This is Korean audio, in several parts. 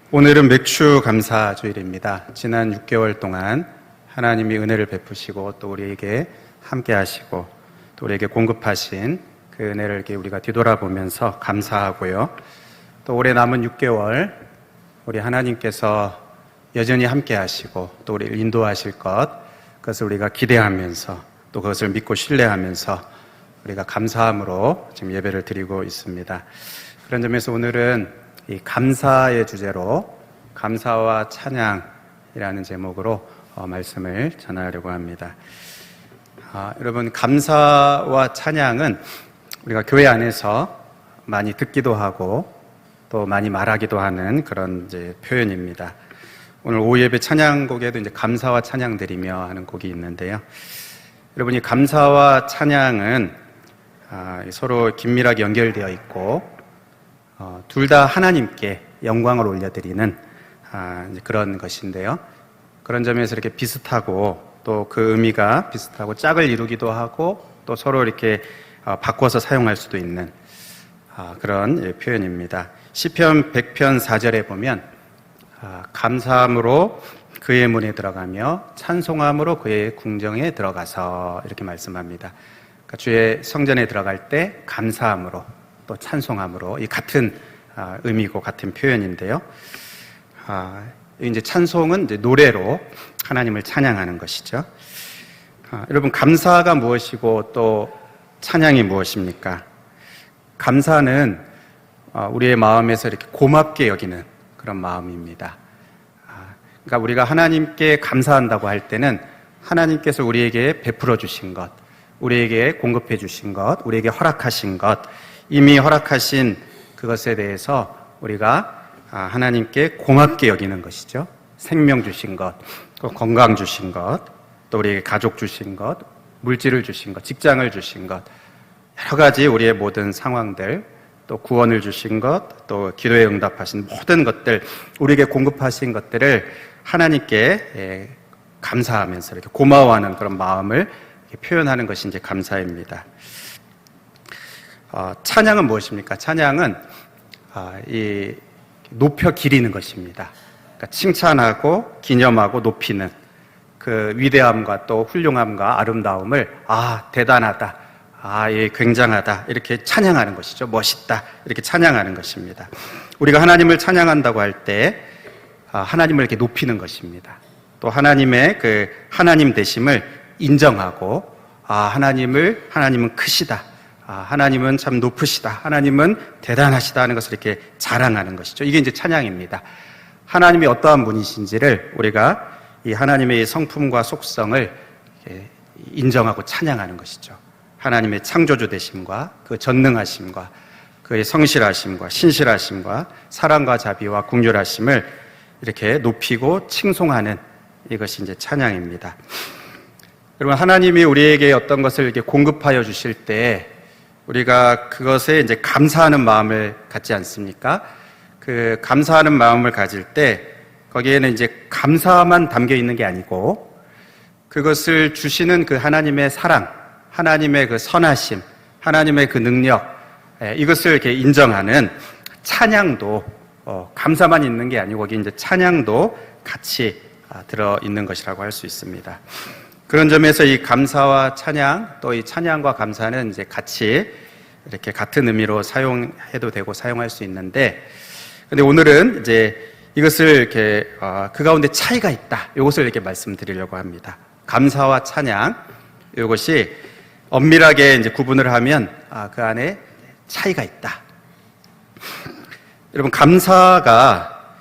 오늘은 맥주 감사 주일입니다. 지난 6개월 동안 하나님이 은혜를 베푸시고 또 우리에게 함께 하시고 또 우리에게 공급하신 그 은혜를 이렇게 우리가 뒤돌아보면서 감사하고요. 또 올해 남은 6개월 우리 하나님께서 여전히 함께 하시고 또 우리를 인도하실 그것을 우리가 기대하면서 또 그것을 믿고 신뢰하면서 우리가 감사함으로 지금 예배를 드리고 있습니다. 그런 점에서 오늘은 이 감사의 주제로 감사와 찬양이라는 제목으로 말씀을 전하려고 합니다. 여러분, 감사와 찬양은 우리가 교회 안에서 많이 듣기도 하고 또 많이 말하기도 하는 그런 이제 표현입니다. 오늘 오후 예배 찬양곡에도 이제 감사와 찬양 드리며 하는 곡이 있는데요. 여러분이 감사와 찬양은 서로 긴밀하게 연결되어 있고 둘 다 하나님께 영광을 올려드리는 그런 것인데요. 그런 점에서 이렇게 비슷하고 또 그 의미가 비슷하고 짝을 이루기도 하고 또 서로 이렇게 바꿔서 사용할 수도 있는 그런 표현입니다. 시편 100편 4절에 보면 감사함으로 그의 문에 들어가며 찬송함으로 그의 궁정에 들어가서 이렇게 말씀합니다. 그러니까 주의 성전에 들어갈 때 감사함으로 또 찬송함으로 이 같은 의미고 같은 표현인데요. 이제 찬송은 이제 노래로 하나님을 찬양하는 것이죠. 여러분, 감사가 무엇이고 또 찬양이 무엇입니까? 감사는 우리의 마음에서 이렇게 고맙게 여기는 그런 마음입니다. 그러니까 우리가 하나님께 감사한다고 할 때는 하나님께서 우리에게 베풀어 주신 것, 우리에게 공급해 주신 것, 우리에게 허락하신 것, 이미 허락하신 그것에 대해서 우리가 하나님께 고맙게 여기는 것이죠. 생명 주신 것, 또 건강 주신 것, 또 우리에게 가족 주신 것, 물질을 주신 것, 직장을 주신 것, 여러 가지 우리의 모든 상황들, 또 구원을 주신 것, 또 기도에 응답하신 모든 것들, 우리에게 공급하신 것들을 하나님께 감사하면서 이렇게 고마워하는 그런 마음을 표현하는 것이 이제 감사입니다. 찬양은 무엇입니까? 찬양은 이 높여 기리는 것입니다. 그러니까 칭찬하고 기념하고 높이는 그 위대함과 또 훌륭함과 아름다움을 대단하다, 예, 굉장하다 이렇게 찬양하는 것이죠. 멋있다 이렇게 찬양하는 것입니다. 우리가 하나님을 찬양한다고 할 때 하나님을 이렇게 높이는 것입니다. 또 하나님의 그 하나님 되심을 인정하고 하나님은 크시다, 하나님은 참 높으시다, 하나님은 대단하시다 하는 것을 이렇게 자랑하는 것이죠. 이게 이제 찬양입니다. 하나님이 어떠한 분이신지를 우리가 이 하나님의 성품과 속성을 인정하고 찬양하는 것이죠. 하나님의 창조주 되심과 그 전능하심과 그의 성실하심과 신실하심과 사랑과 자비와 긍휼하심을 이렇게 높이고 칭송하는 이것이 이제 찬양입니다. 여러분, 하나님이 우리에게 어떤 것을 이렇게 공급하여 주실 때 우리가 그것에 이제 감사하는 마음을 갖지 않습니까? 그 감사하는 마음을 가질 때 거기에는 이제 감사만 담겨 있는 게 아니고 그것을 주시는 그 하나님의 사랑, 하나님의 그 선하심, 하나님의 그 능력, 이것을 이렇게 인정하는 찬양도 감사만 있는 게 아니고 거기 이제 찬양도 같이 들어 있는 것이라고 할 수 있습니다. 그런 점에서 이 감사와 찬양, 또 이 찬양과 감사는 이제 같이 이렇게 같은 의미로 사용해도 되고 사용할 수 있는데, 근데 오늘은 이제 이것을 이렇게 그 가운데 차이가 있다, 이것을 이렇게 말씀드리려고 합니다. 감사와 찬양, 이것이 엄밀하게 이제 구분을 하면 그 안에 차이가 있다. 여러분, 감사가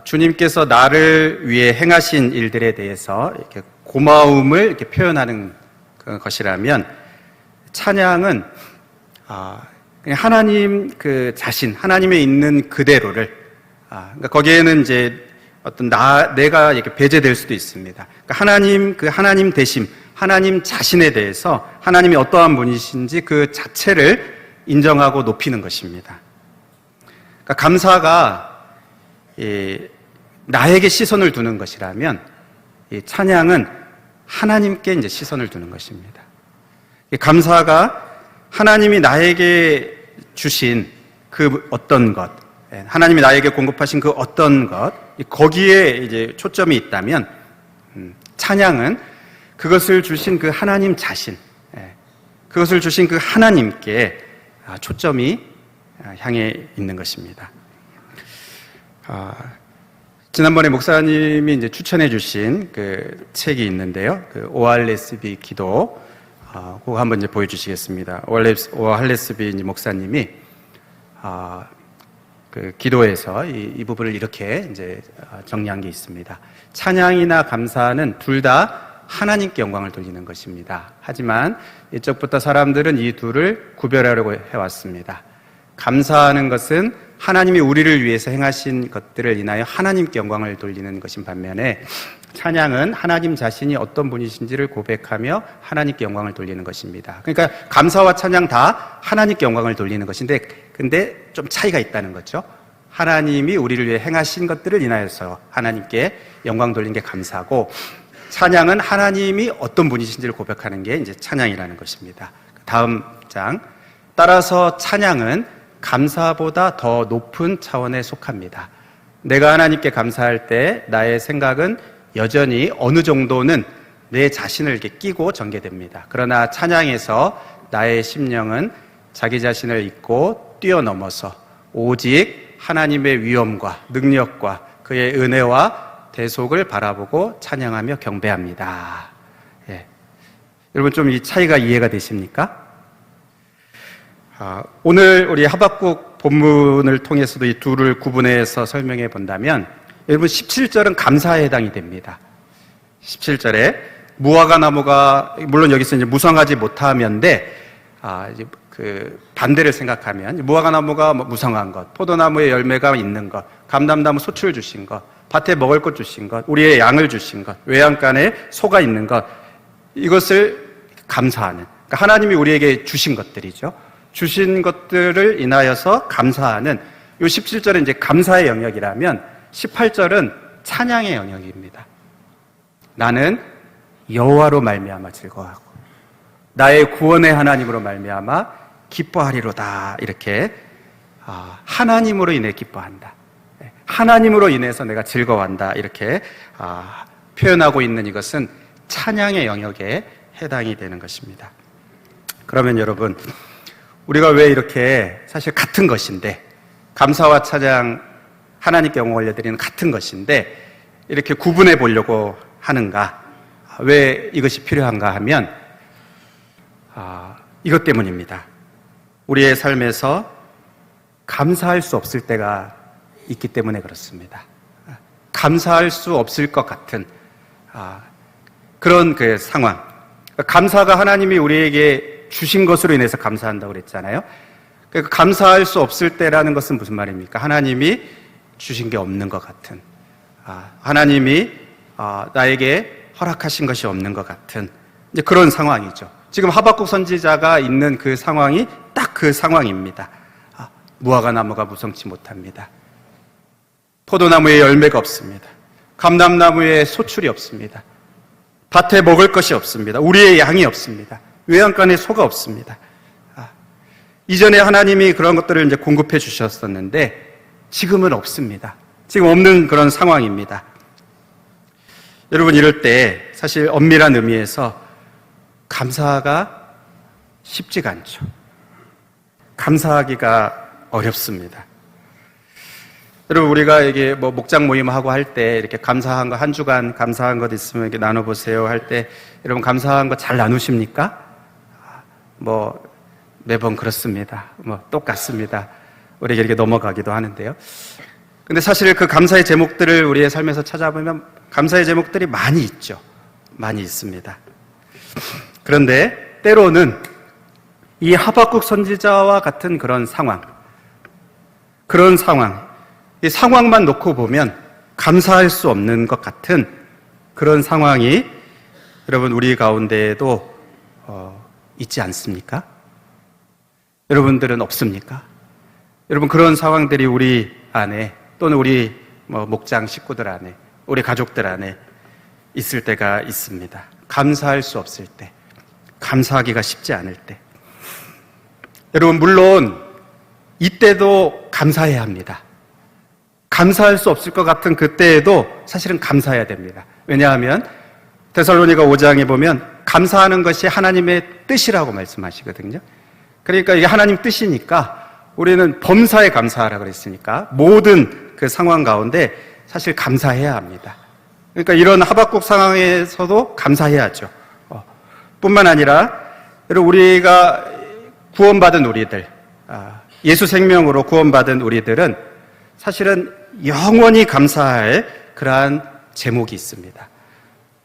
주님께서 나를 위해 행하신 일들에 대해서 이렇게 고마움을 이렇게 표현하는 것이라면, 찬양은 그냥 하나님 그 자신, 하나님에 있는 그대로를, 그러니까 거기에는 이제 어떤 내가 이렇게 배제될 수도 있습니다. 그러니까 하나님 되심, 하나님 자신에 대해서 하나님이 어떠한 분이신지 그 자체를 인정하고 높이는 것입니다. 그러니까 감사가 나에게 시선을 두는 것이라면, 이 찬양은 하나님께 이제 시선을 두는 것입니다. 감사가 하나님이 나에게 주신 그 어떤 것, 하나님이 나에게 공급하신 그 어떤 것, 거기에 이제 초점이 있다면, 찬양은 그것을 주신 그 하나님 자신, 그것을 주신 그 하나님께 초점이 향해 있는 것입니다. 지난번에 목사님이 이제 추천해 주신 그 책이 있는데요. 그 오할레스비 기도, 그거 한번 이제 보여주시겠습니다. 오할레스비 목사님이, 그 기도에서 이 부분을 이렇게 이제 정리한 게 있습니다. 찬양이나 감사는 둘 다 하나님께 영광을 돌리는 것입니다. 하지만 이쪽부터 사람들은 이 둘을 구별하려고 해왔습니다. 감사하는 것은 하나님이 우리를 위해서 행하신 것들을 인하여 하나님께 영광을 돌리는 것인 반면에, 찬양은 하나님 자신이 어떤 분이신지를 고백하며 하나님께 영광을 돌리는 것입니다. 그러니까 감사와 찬양 다 하나님께 영광을 돌리는 것인데, 근데 좀 차이가 있다는 거죠. 하나님이 우리를 위해 행하신 것들을 인하여서 하나님께 영광 돌리는 게 감사고, 찬양은 하나님이 어떤 분이신지를 고백하는 게 이제 찬양이라는 것입니다. 다음 장. 따라서 찬양은 감사보다 더 높은 차원에 속합니다. 내가 하나님께 감사할 때 나의 생각은 여전히 어느 정도는 내 자신을 이렇게 끼고 전개됩니다. 그러나 찬양에서 나의 심령은 자기 자신을 잊고 뛰어넘어서 오직 하나님의 위엄과 능력과 그의 은혜와 대속을 바라보고 찬양하며 경배합니다. 여러분, 좀 이 차이가 이해가 되십니까? 오늘 우리 하박국 본문을 통해서도 이 둘을 구분해서 설명해 본다면, 여러분 17절은 감사에 해당이 됩니다. 17절에 무화과 나무가, 물론 여기서 이제 무성하지 못하면데, 이제 그 반대를 생각하면 무화과 나무가 무성한 것, 포도나무에 열매가 있는 것, 감람나무 소출 주신 것, 밭에 먹을 것 주신 것, 우리의 양을 주신 것, 외양간에 소가 있는 것, 이것을 감사하는, 그러니까 하나님이 우리에게 주신 것들이죠. 주신 것들을 인하여서 감사하는, 이 17절은 이제 감사의 영역이라면 18절은 찬양의 영역입니다. 나는 여호와로 말미암아 즐거워하고 나의 구원의 하나님으로 말미암아 기뻐하리로다. 이렇게 하나님으로 인해 기뻐한다. 하나님으로 인해서 내가 즐거워한다. 이렇게 표현하고 있는 이것은 찬양의 영역에 해당이 되는 것입니다. 그러면 여러분, 우리가 왜 이렇게 사실 같은 것인데, 감사와 찬양, 하나님께 영광 올려드리는 같은 것인데 이렇게 구분해 보려고 하는가? 왜 이것이 필요한가 하면 이것 때문입니다. 우리의 삶에서 감사할 수 없을 때가 있기 때문에 그렇습니다. 감사할 수 없을 것 같은 그런 그 상황. 감사가 하나님이 우리에게 주신 것으로 인해서 감사한다고 그랬잖아요. 그러니까 감사할 수 없을 때라는 것은 무슨 말입니까? 하나님이 주신 게 없는 것 같은, 하나님이 나에게 허락하신 것이 없는 것 같은 이제 그런 상황이죠. 지금 하박국 선지자가 있는 그 상황이 딱 그 상황입니다. 무화과 나무가 무성치 못합니다. 포도나무에 열매가 없습니다. 감람나무에 소출이 없습니다. 밭에 먹을 것이 없습니다. 우리의 양이 없습니다. 외양간에 소가 없습니다. 이전에 하나님이 그런 것들을 이제 공급해 주셨었는데 지금은 없습니다. 지금 없는 그런 상황입니다. 여러분, 이럴 때 사실 엄밀한 의미에서 감사가 쉽지가 않죠. 감사하기가 어렵습니다. 여러분, 우리가 이게 뭐 목장 모임하고 할 때 이렇게 감사한 거, 한 주간 감사한 것 있으면 이렇게 나눠보세요 할 때 여러분 감사한 거 잘 나누십니까? 뭐 매번 그렇습니다. 뭐 똑같습니다. 우리에게 이렇게 넘어가기도 하는데요. 근데 사실 그 감사의 제목들을 우리의 삶에서 찾아보면 감사의 제목들이 많이 있죠. 많이 있습니다. 그런데 때로는 이 하박국 선지자와 같은 그런 상황, 이 상황만 놓고 보면 감사할 수 없는 것 같은 그런 상황이 여러분 우리 가운데에도 있지 않습니까? 여러분들은 없습니까? 여러분, 그런 상황들이 우리 안에 또는 우리 목장 식구들 안에, 우리 가족들 안에 있을 때가 있습니다. 감사할 수 없을 때, 감사하기가 쉽지 않을 때. 여러분, 물론 이때도 감사해야 합니다. 감사할 수 없을 것 같은 그때에도 사실은 감사해야 됩니다. 왜냐하면 데살로니가 5장에 보면 감사하는 것이 하나님의 뜻이라고 말씀하시거든요. 그러니까 이게 하나님 뜻이니까 우리는 범사에 감사하라 그랬으니까 모든 그 상황 가운데 사실 감사해야 합니다. 그러니까 이런 하박국 상황에서도 감사해야죠. 뿐만 아니라 여러분, 우리가 구원받은 우리들, 예수 생명으로 구원받은 우리들은 사실은 영원히 감사할 그러한 제목이 있습니다.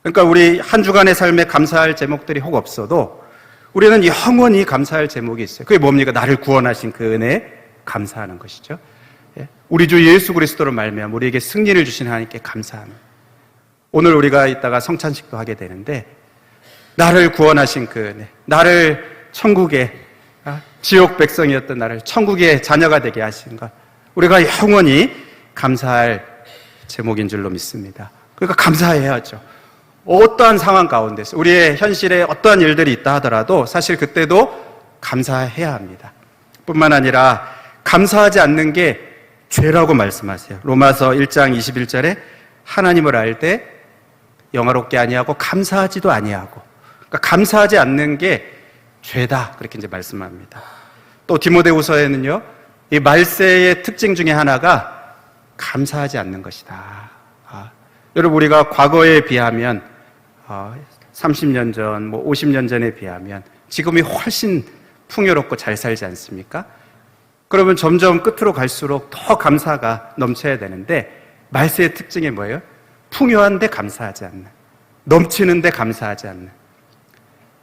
그러니까 우리 한 주간의 삶에 감사할 제목들이 혹 없어도 우리는 영원히 감사할 제목이 있어요. 그게 뭡니까? 나를 구원하신 그 은혜에 감사하는 것이죠. 우리 주 예수 그리스도로 말미암아 우리에게 승리를 주신 하나님께 감사하는. 오늘 우리가 이따가 성찬식도 하게 되는데 나를 구원하신 그 은혜, 나를 천국의 지옥 백성이었던 나를 천국의 자녀가 되게 하신 것, 우리가 영원히 감사할 제목인 줄로 믿습니다. 그러니까 감사해야죠. 어떠한 상황 가운데서 우리의 현실에 어떠한 일들이 있다 하더라도 사실 그때도 감사해야 합니다. 뿐만 아니라 감사하지 않는 게 죄라고 말씀하세요. 로마서 1장 21절에 하나님을 알 때 영화롭게 아니하고 감사하지도 아니하고, 그러니까 감사하지 않는 게 죄다, 그렇게 이제 말씀합니다. 또 디모데후서에는요, 이 말세의 특징 중에 하나가 감사하지 않는 것이다. 여러분, 우리가 과거에 비하면 30년 전, 50년 전에 비하면 지금이 훨씬 풍요롭고 잘 살지 않습니까? 그러면 점점 끝으로 갈수록 더 감사가 넘쳐야 되는데 말세의 특징이 뭐예요? 풍요한데 감사하지 않는, 넘치는데 감사하지 않는.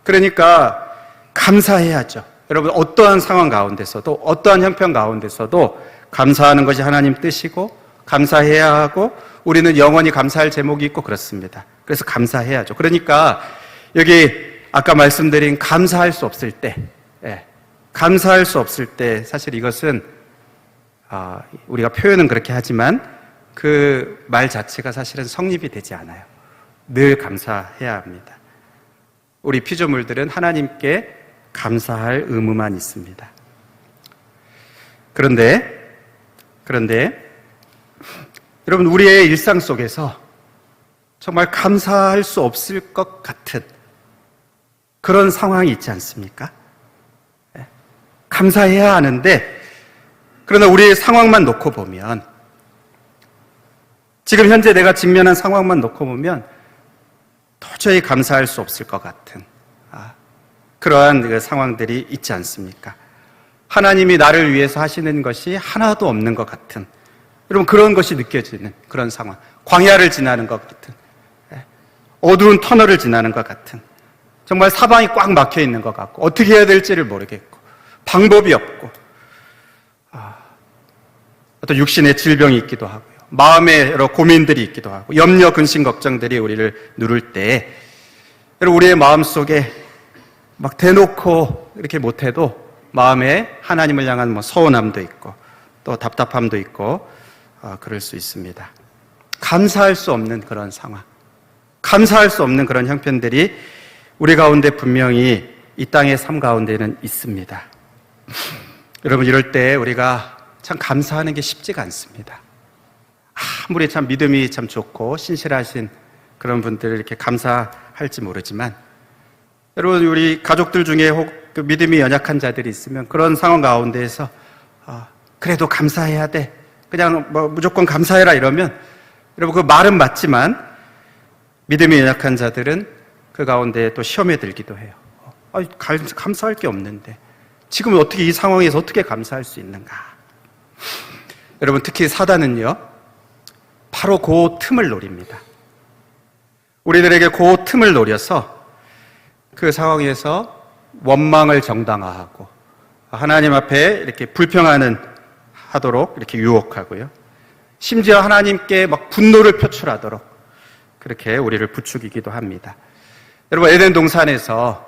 그러니까 감사해야죠. 여러분, 어떠한 상황 가운데서도, 어떠한 형편 가운데서도 감사하는 것이 하나님 뜻이고 감사해야 하고 우리는 영원히 감사할 제목이 있고 그렇습니다. 그래서 감사해야죠. 그러니까 여기 아까 말씀드린 감사할 수 없을 때, 감사할 수 없을 때 사실 이것은 우리가 표현은 그렇게 하지만 그 말 자체가 사실은 성립이 되지 않아요. 늘 감사해야 합니다. 우리 피조물들은 하나님께 감사할 의무만 있습니다. 그런데 여러분, 우리의 일상 속에서 정말 감사할 수 없을 것 같은 그런 상황이 있지 않습니까? 감사해야 하는데, 그러나 우리의 상황만 놓고 보면, 지금 현재 내가 직면한 상황만 놓고 보면 도저히 감사할 수 없을 것 같은 그러한 그 상황들이 있지 않습니까? 하나님이 나를 위해서 하시는 것이 하나도 없는 것 같은, 여러분, 그런 것이 느껴지는 그런 상황. 광야를 지나는 것 같은, 어두운 터널을 지나는 것 같은, 정말 사방이 꽉 막혀 있는 것 같고 어떻게 해야 될지를 모르겠고 방법이 없고, 어떤 육신의 질병이 있기도 하고요, 마음의 여러 고민들이 있기도 하고, 염려, 근심, 걱정들이 우리를 누를 때, 여러분, 우리의 마음속에 막 대놓고 이렇게 못해도 마음에 하나님을 향한 서운함도 있고 또 답답함도 있고 그럴 수 있습니다. 감사할 수 없는 그런 상황, 감사할 수 없는 그런 형편들이 우리 가운데 분명히 이 땅의 삶 가운데는 있습니다. 여러분, 이럴 때 우리가 참 감사하는 게 쉽지가 않습니다. 아무리 참 믿음이 참 좋고 신실하신 그런 분들 이렇게 감사할지 모르지만, 여러분, 우리 가족들 중에 혹 그 믿음이 연약한 자들이 있으면 그런 상황 가운데에서 그래도 감사해야 돼, 그냥 무조건 감사해라 이러면, 여러분, 그 말은 맞지만 믿음이 연약한 자들은 그 가운데 또 시험에 들기도 해요. 감사할 게 없는데 지금 어떻게 이 상황에서 어떻게 감사할 수 있는가? 여러분, 특히 사단은요, 바로 그 틈을 노립니다. 우리들에게 그 틈을 노려서 그 상황에서 원망을 정당화하고 하나님 앞에 이렇게 불평하는 하도록 이렇게 유혹하고요, 심지어 하나님께 막 분노를 표출하도록 그렇게 우리를 부추기기도 합니다. 여러분, 에덴 동산에서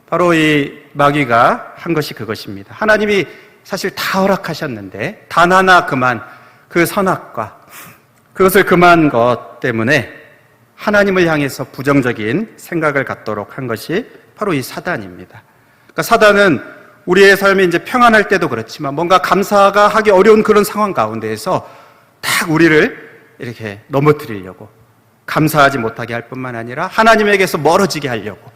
바로 이 마귀가 한 것이 그것입니다. 하나님이 사실 다 허락하셨는데 단 하나 그만, 그 선악과 그것을 금한 것 때문에 하나님을 향해서 부정적인 생각을 갖도록 한 것이 바로 이 사단입니다. 그러니까 사단은 우리의 삶이 이제 평안할 때도 그렇지만 뭔가 감사가 하기 어려운 그런 상황 가운데에서 딱 우리를 이렇게 넘어뜨리려고, 감사하지 못하게 할 뿐만 아니라 하나님에게서 멀어지게 하려고,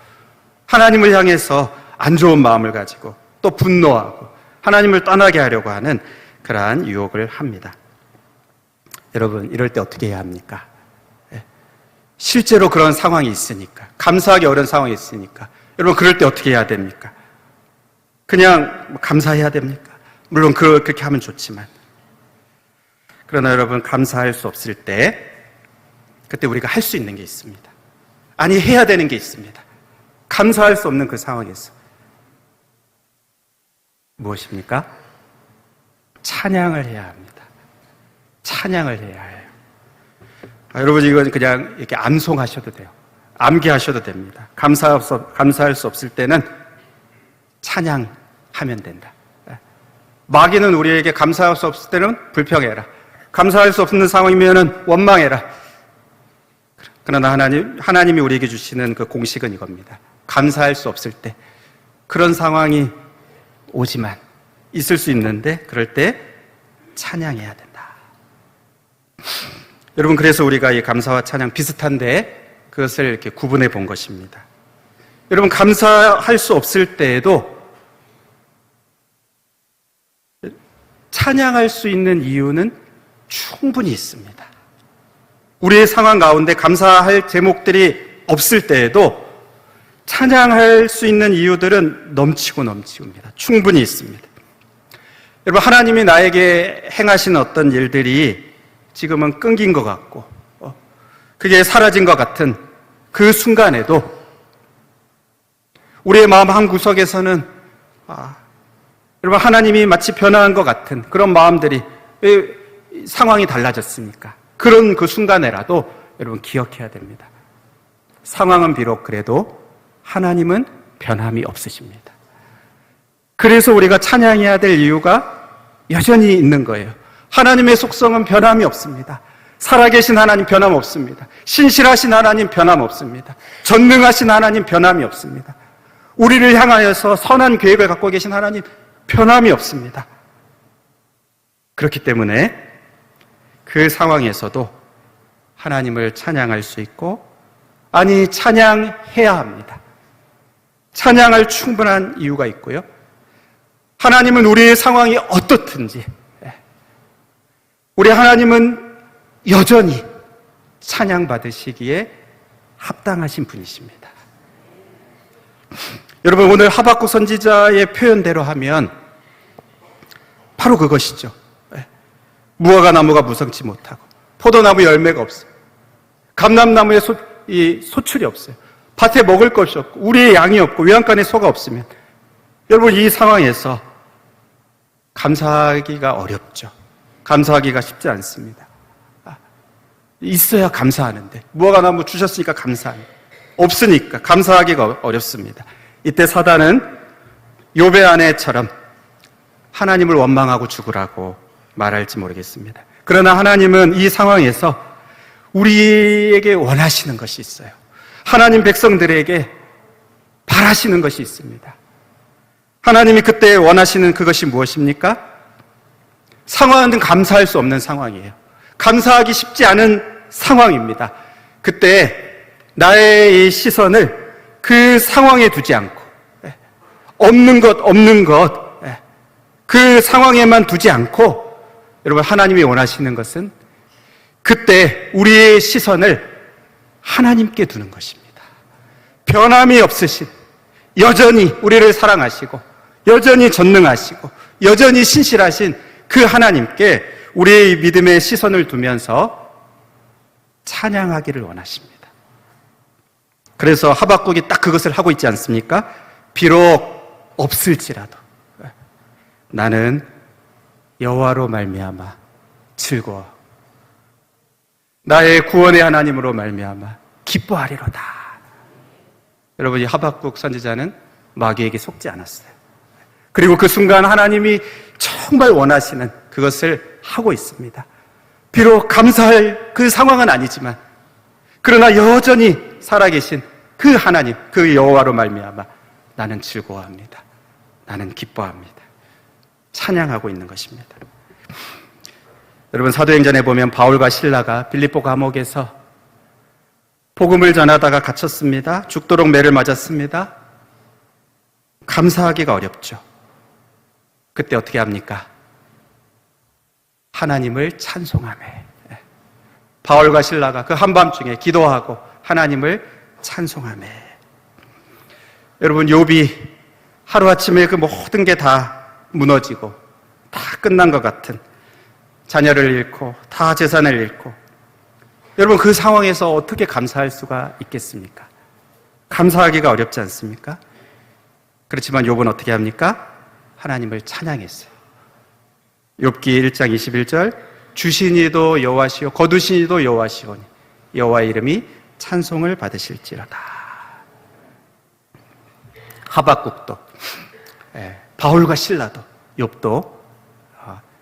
하나님을 향해서 안 좋은 마음을 가지고 또 분노하고 하나님을 떠나게 하려고 하는 그러한 유혹을 합니다. 여러분, 이럴 때 어떻게 해야 합니까? 실제로 그런 상황이 있으니까, 감사하기 어려운 상황이 있으니까, 여러분, 그럴 때 어떻게 해야 됩니까? 그냥 감사해야 됩니까? 물론 그렇게 하면 좋지만, 그러나 여러분, 감사할 수 없을 때 그때 우리가 할 수 있는 게 있습니다. 아니, 해야 되는 게 있습니다. 감사할 수 없는 그 상황에서 무엇입니까? 찬양을 해야 합니다. 찬양을 해야 해요. 여러분, 이건 그냥 이렇게 암송하셔도 돼요. 암기하셔도 됩니다. 감사할 수 없을 때는 찬양하면 된다. 마귀는 우리에게 감사할 수 없을 때는 불평해라, 감사할 수 없는 상황이면 원망해라. 그러나 하나님이 우리에게 주시는 그 공식은 이겁니다. 감사할 수 없을 때, 그런 상황이 오지만, 있을 수 있는데 그럴 때 찬양해야 된다. 여러분, 그래서 우리가 이 감사와 찬양 비슷한데 그것을 이렇게 구분해 본 것입니다. 여러분, 감사할 수 없을 때에도 찬양할 수 있는 이유는 충분히 있습니다. 우리의 상황 가운데 감사할 제목들이 없을 때에도 찬양할 수 있는 이유들은 넘치고 넘칩니다. 충분히 있습니다. 여러분, 하나님이 나에게 행하신 어떤 일들이 지금은 끊긴 것 같고, 그게 사라진 것 같은 그 순간에도 우리의 마음 한 구석에서는 여러분, 하나님이 마치 변화한 것 같은 그런 마음들이, 왜 상황이 달라졌습니까? 그런 그 순간에라도 여러분 기억해야 됩니다. 상황은 비록 그래도 하나님은 변함이 없으십니다. 그래서 우리가 찬양해야 될 이유가 여전히 있는 거예요. 하나님의 속성은 변함이 없습니다. 살아계신 하나님 변함 없습니다. 신실하신 하나님 변함 없습니다. 전능하신 하나님 변함이 없습니다. 우리를 향하여서 선한 계획을 갖고 계신 하나님 변함이 없습니다. 그렇기 때문에 그 상황에서도 하나님을 찬양할 수 있고, 아니, 찬양해야 합니다. 찬양할 충분한 이유가 있고요. 하나님은 우리의 상황이 어떻든지 우리 하나님은 여전히 찬양받으시기에 합당하신 분이십니다. 여러분, 오늘 하박국 선지자의 표현대로 하면 바로 그것이죠. 무화과 나무가 무성치 못하고 포도나무 열매가 없어요. 감람나무에 소출이 없어요. 밭에 먹을 것이 없고 우리의 양이 없고 외양간에 소가 없으면, 여러분, 이 상황에서 감사하기가 어렵죠. 감사하기가 쉽지 않습니다. 있어야 감사하는데, 무화과나무 주셨으니까 감사합니다. 없으니까 감사하기가 어렵습니다. 이때 사단은 욥의 아내처럼 하나님을 원망하고 죽으라고 말할지 모르겠습니다. 그러나 하나님은 이 상황에서 우리에게 원하시는 것이 있어요. 하나님 백성들에게 바라시는 것이 있습니다. 하나님이 그때 원하시는 그것이 무엇입니까? 상황은 감사할 수 없는 상황이에요. 감사하기 쉽지 않은 상황입니다. 그때 나의 이 시선을 그 상황에 두지 않고, 없는 것, 그 상황에만 두지 않고, 여러분, 하나님이 원하시는 것은 그때 우리의 시선을 하나님께 두는 것입니다. 변함이 없으신, 여전히 우리를 사랑하시고 여전히 전능하시고 여전히 신실하신 그 하나님께 우리의 믿음의 시선을 두면서 찬양하기를 원하십니다. 그래서 하박국이 딱 그것을 하고 있지 않습니까? 비록 없을지라도 나는 여호와로 말미암아 즐거워, 나의 구원의 하나님으로 말미암아 기뻐하리로다. 여러분, 이 하박국 선지자는 마귀에게 속지 않았어요. 그리고 그 순간 하나님이 정말 원하시는 그것을 하고 있습니다. 비록 감사할 그 상황은 아니지만, 그러나 여전히 살아계신 그 하나님, 그 여호와로 말미암아 나는 즐거워합니다. 나는 기뻐합니다. 찬양하고 있는 것입니다. 여러분, 사도행전에 보면 바울과 실라가 빌립보 감옥에서 복음을 전하다가 갇혔습니다. 죽도록 매를 맞았습니다. 감사하기가 어렵죠. 그때 어떻게 합니까? 하나님을 찬송하며, 바울과 실라가 그 한밤중에 기도하고 하나님을 찬송하며. 여러분, 욥이 하루아침에 그 모든 게 다 무너지고 다 끝난 것 같은, 자녀를 잃고 다 재산을 잃고, 여러분, 그 상황에서 어떻게 감사할 수가 있겠습니까? 감사하기가 어렵지 않습니까? 그렇지만 욥은 어떻게 합니까? 하나님을 찬양했어요. 욥기 1장 21절, 주신 이도 여호와시요 거두신 이도 여호와시오니 여호와의 이름이 찬송을 받으실지로다. 하박국도, 바울과 실라도, 욥도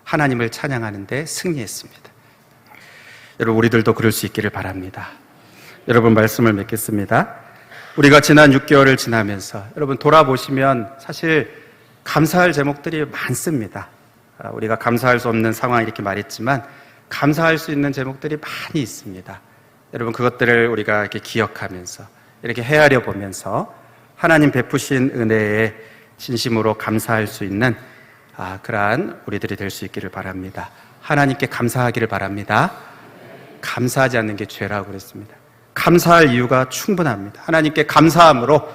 하나님을 찬양하는데 승리했습니다. 여러분, 우리들도 그럴 수 있기를 바랍니다. 여러분, 말씀을 맺겠습니다. 우리가 지난 6개월을 지나면서 여러분 돌아보시면 사실 감사할 제목들이 많습니다. 우리가 감사할 수 없는 상황 이렇게 말했지만 감사할 수 있는 제목들이 많이 있습니다. 여러분, 그것들을 우리가 이렇게 기억하면서 이렇게 헤아려 보면서 하나님 베푸신 은혜에 진심으로 감사할 수 있는 그러한 우리들이 될 수 있기를 바랍니다. 하나님께 감사하기를 바랍니다. 감사하지 않는 게 죄라고 그랬습니다. 감사할 이유가 충분합니다. 하나님께 감사함으로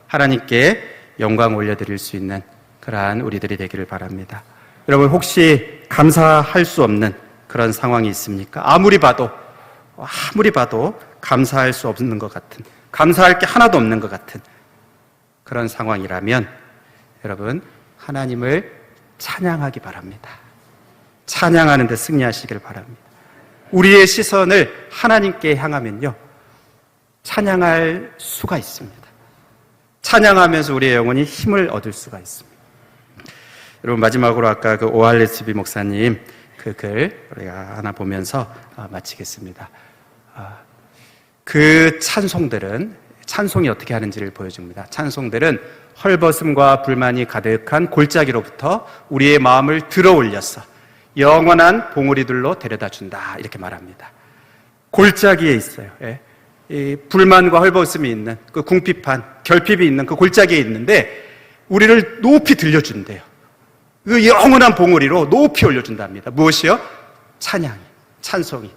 하나님께 영광 올려드릴 수 있는 그러한 우리들이 되기를 바랍니다. 여러분, 혹시 감사할 수 없는 그런 상황이 있습니까? 아무리 봐도 감사할 수 없는 것 같은, 감사할 게 하나도 없는 것 같은 그런 상황이라면 여러분, 하나님을 찬양하기 바랍니다. 찬양하는 데 승리하시길 바랍니다. 우리의 시선을 하나님께 향하면요, 찬양할 수가 있습니다. 찬양하면서 우리의 영혼이 힘을 얻을 수가 있습니다. 여러분, 마지막으로 아까 그 오할레스비 목사님 그 글 우리가 하나 보면서 마치겠습니다. 그 찬송이 어떻게 하는지를 보여줍니다. 찬송들은 헐벗음과 불만이 가득한 골짜기로부터 우리의 마음을 들어 올려서 영원한 봉우리들로 데려다 준다, 이렇게 말합니다. 골짜기에 있어요. 이 불만과 헐벗음이 있는 그 궁핍한 결핍이 있는 그 골짜기에 있는데 우리를 높이 들려준대요. 그 영원한 봉우리로 높이 올려준답니다. 무엇이요? 찬양이, 찬송이.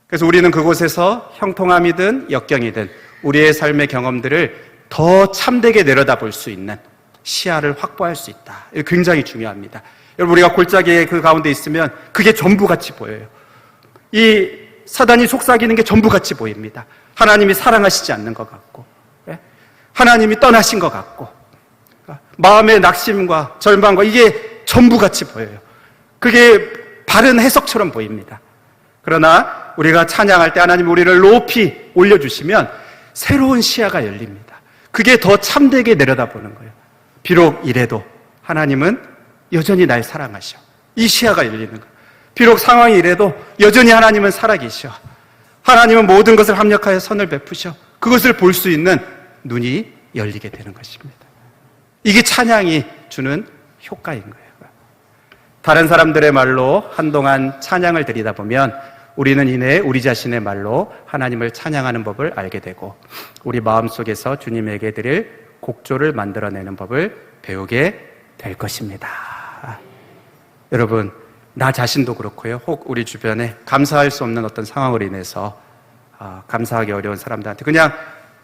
그래서 우리는 그곳에서 형통함이든 역경이든 우리의 삶의 경험들을 더 참되게 내려다볼 수 있는 시야를 확보할 수 있다. 이거 굉장히 중요합니다. 여러분, 우리가 골짜기의 그 가운데 있으면 그게 전부같이 보여요. 이 사단이 속삭이는 게 전부같이 보입니다. 하나님이 사랑하시지 않는 것 같고, 하나님이 떠나신 것 같고, 마음의 낙심과 절망과 이게 전부같이 보여요. 그게 바른 해석처럼 보입니다. 그러나 우리가 찬양할 때 하나님 우리를 높이 올려주시면 새로운 시야가 열립니다. 그게 더 참되게 내려다보는 거예요. 비록 이래도 하나님은 여전히 날 사랑하셔. 이 시야가 열리는 거예요. 비록 상황이 이래도 여전히 하나님은 살아계셔. 하나님은 모든 것을 합력하여 선을 베푸셔. 그것을 볼 수 있는 눈이 열리게 되는 것입니다. 이게 찬양이 주는 효과인 거예요. 다른 사람들의 말로 한동안 찬양을 드리다 보면 우리는 이내 우리 자신의 말로 하나님을 찬양하는 법을 알게 되고 우리 마음속에서 주님에게 드릴 곡조를 만들어내는 법을 배우게 될 것입니다. 여러분, 나 자신도 그렇고요. 혹 우리 주변에 감사할 수 없는 어떤 상황으로 인해서 감사하기 어려운 사람들한테 그냥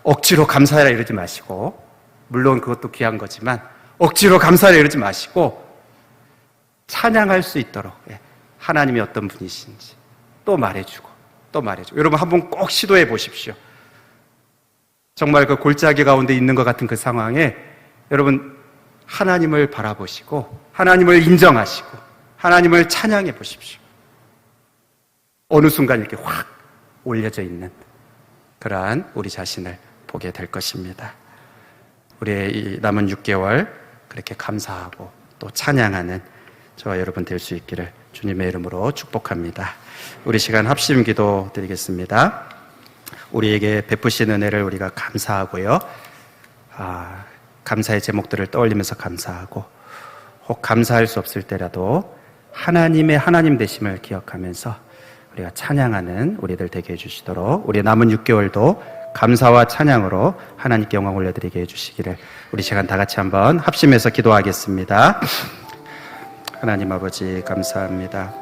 억지로 감사해라 이러지 마시고, 물론 그것도 귀한 거지만 억지로 감사해라 이러지 마시고 찬양할 수 있도록 하나님이 어떤 분이신지 또 말해주고 여러분, 한번 꼭 시도해 보십시오. 정말 그 골짜기 가운데 있는 것 같은 그 상황에 여러분 하나님을 바라보시고 하나님을 인정하시고 하나님을 찬양해 보십시오. 어느 순간 이렇게 확 올려져 있는 그러한 우리 자신을 보게 될 것입니다. 우리의 이 남은 6개월 그렇게 감사하고 또 찬양하는 저와 여러분 될 수 있기를 주님의 이름으로 축복합니다. 우리 시간 합심 기도 드리겠습니다. 우리에게 베푸신 은혜를 우리가 감사하고요. 감사의 제목들을 떠올리면서 감사하고, 혹 감사할 수 없을 때라도 하나님의 하나님 되심을 기억하면서 우리가 찬양하는 우리들 되게 해주시도록 우리 남은 6개월도 감사와 찬양으로 하나님께 영광 올려드리게 해주시기를 우리 시간 다 같이 한번 합심해서 기도하겠습니다. 하나님 아버지 감사합니다.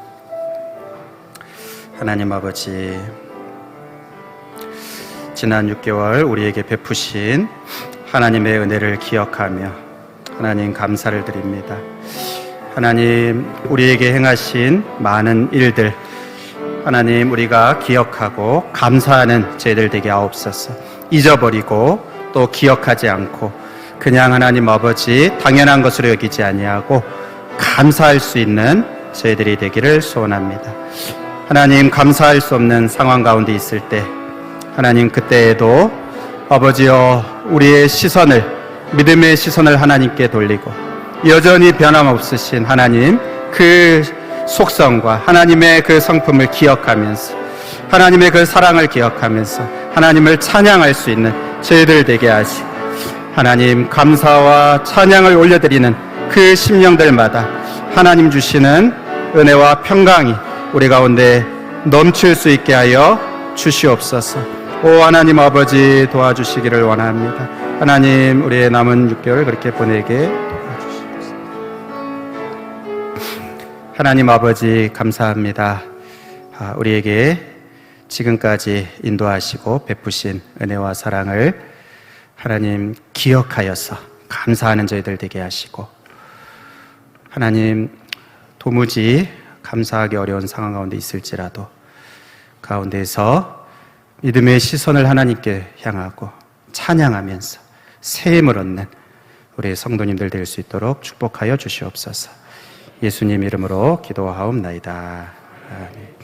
하나님 아버지, 지난 6개월 우리에게 베푸신 하나님의 은혜를 기억하며 하나님 감사를 드립니다. 하나님, 우리에게 행하신 많은 일들 하나님 우리가 기억하고 감사하는 저희들 되게 하옵소서. 잊어버리고 또 기억하지 않고 그냥 하나님 아버지 당연한 것으로 여기지 아니하고 감사할 수 있는 저희들이 되기를 소원합니다. 하나님, 감사할 수 없는 상황 가운데 있을 때 하나님 그때에도 아버지여 우리의 시선을, 믿음의 시선을 하나님께 돌리고 여전히 변함없으신 하나님 그 속성과 하나님의 그 성품을 기억하면서 하나님의 그 사랑을 기억하면서 하나님을 찬양할 수 있는 저희들 되게 하시고 하나님 감사와 찬양을 올려드리는 그 심령들마다 하나님 주시는 은혜와 평강이 우리 가운데 넘칠 수 있게 하여 주시옵소서. 오 하나님 아버지, 도와주시기를 원합니다. 하나님, 우리의 남은 6개월 그렇게 보내게 도와주시옵소서. 하나님 아버지 감사합니다. 우리에게 지금까지 인도하시고 베푸신 은혜와 사랑을 하나님 기억하여서 감사하는 저희들 되게 하시고 하나님, 도무지 감사하기 어려운 상황 가운데 있을지라도 가운데에서 믿음의 시선을 하나님께 향하고 찬양하면서 새 힘을 얻는 우리 성도님들 될 수 있도록 축복하여 주시옵소서. 예수님 이름으로 기도하옵나이다. 아멘.